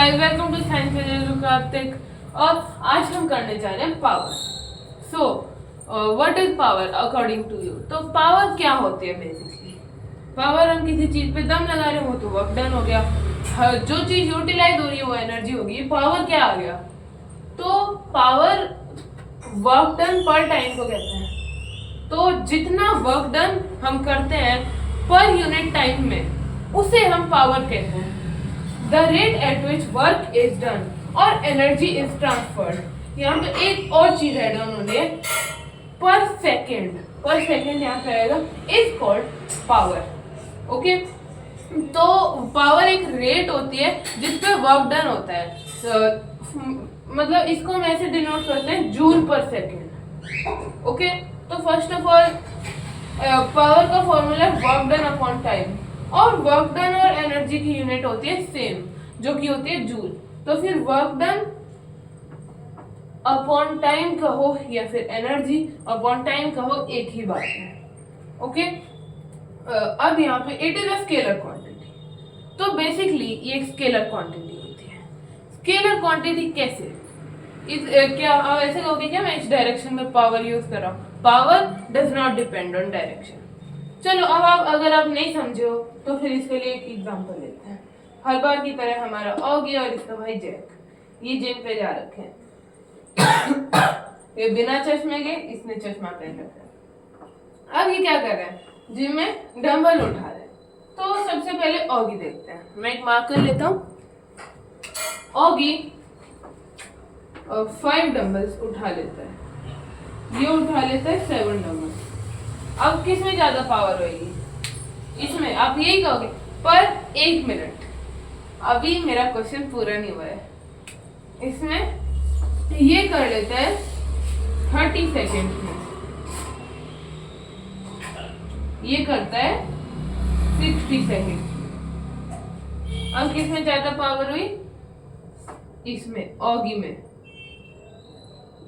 Hi, welcome to science with Kartik. और आज हम करने जा रहे हैं power. So what is power according to you? तो पावर क्या होती है बेसिकली? पावर, हम किसी चीज पे दम लगा रहे हो तो वर्क डन हो गया। जो चीज यूटिलाइज हो रही है वो एनर्जी होगी। पावर क्या आ गया? तो पावर वर्क डन पर टाइम को कहते हैं। तो जितना वर्क डन हम करते हैं पर यूनिट टाइम में, उसे हम पावर कहते हैं। The rate at which work is done और एनर्जी इज ट्रांसफर्ड। यहाँ पे एक और चीज ऐड उन्होंने, पर सेकेंड। पर सेकेंड यहाँ पे आएगा, इज कॉल्ड पावर। ओके, तो पावर एक रेट होती है जिसपे वर्क डन होता है। मतलब इसको हम ऐसे डिनोट करते हैं, जूल पर सेकेंड। ओके, तो फर्स्ट ऑफ ऑल पावर का formula work done upon time, और वर्क डन और एनर्जी की यूनिट होती है सेम, जो कि होती है जूल। तो फिर वर्क डन अपॉन टाइम कहो या फिर एनर्जी अपॉन टाइम कहो, एक ही बात है। ओके, अब यहाँ पे it is a scalar quantity. तो बेसिकली ये एक स्केलर क्वांटिटी होती है। स्केलर क्वांटिटी कैसे? क्या आप ऐसे कहोगे क्या मैं इस डायरेक्शन में पावर यूज कर रहा हूँ? Power does not depend on direction. चलो, अब आप अगर आप नहीं समझे हो तो फिर इसके लिए एक एग्जांपल लेते हैं। हर बार की तरह हमारा ऑगी और इसका भाई जैक, ये जिम पे जा रखे हैं। ये बिना चश्मे के, इसने चश्मा पहन रखा है। अब ये क्या कर रहे हैं? जिम में डंबल उठा रहे हैं। तो सबसे पहले ऑगी देखते हैं। मैं एक मार्कर लेता हूँ। ऑगी 5 डंबल्स उठा लेता है, ये उठा लेता है 7 डंबल्स। अब किस में ज्यादा पावर होगी? इसमें। आप यही कहोगे पर 1 मिनट, अभी मेरा क्वेश्चन पूरा नहीं हुआ है। इसमें ये कर लेता है 30 सेकेंड में, ये करता है 60 सेकेंड। अब किस में ज्यादा पावर हुई? इसमें, ऑगी में।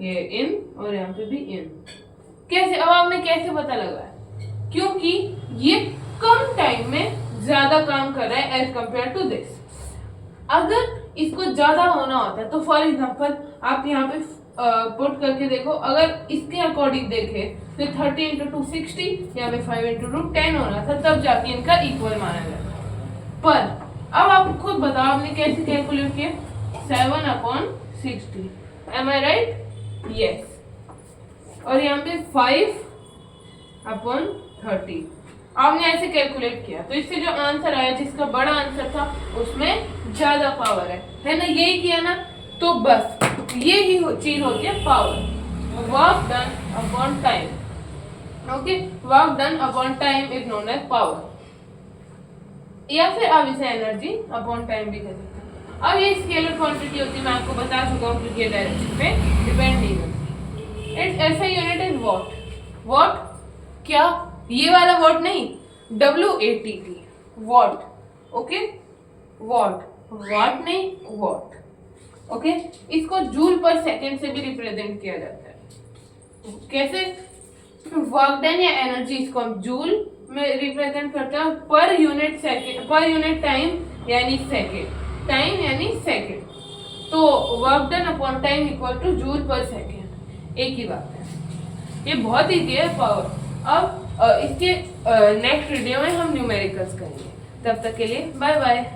ये इन और यहाँ पे भी इन। कैसे? अब आपने कैसे पता लगा? क्योंकि ये कम टाइम में ज्यादा काम कर रहा है एज कंपेयर टू दिस। अगर इसको ज्यादा होना होता है तो फॉर एग्जांपल आप यहाँ पे पुट करके देखो। अगर इसके अकॉर्डिंग देखे तो 30 × 2 60, यहाँ पे 5 × 2 10 होना था, तब जाके इनका इक्वल माना जाता। पर अब आप खुद बताओ आपने कैसे कैलकुलेट किया? 7/60। एम आई राइट? यस। और यहाँ पे 5/30 आपने ऐसे कैलकुलेट किया, तो इससे जो आंसर आया, जिसका बड़ा आंसर था, उसमें ज्यादा पावर है ना? यही किया ना? तो बस ये ही चीज होती है power, work done upon time. Okay, work done upon time is known as power, या फिर आप इसे एनर्जी अपॉन टाइम भी कह सकते हैं। अब ये स्केलर क्वांटिटी होती है, मैं आपको बता चुका हूँ, क्योंकि ये डायरेक्शन पे डिपेंड नहीं करती। इट्स ऐसा यूनिट इज वॉट। वॉट क्या? ये वाला वॉट नहीं, WATT, what. Okay, what, what नहीं, वॉट। ओके, इसको जूल पर सेकेंड से भी रिप्रेजेंट किया जाता है। कैसे? वर्क डन या एनर्जी, इसको हम जूल में रिप्रेजेंट करते हैं, per unit second, per unit time यानी सेकेंड, टाइम यानी सेकेंड। तो work done upon time equal two joule पर सेकेंड, एक ही बात है। ये बहुत ईजी है पावर। अब इसके नेक्स्ट वीडियो में हम न्यूमेरिकल्स करेंगे। तब तक के लिए बाय बाय।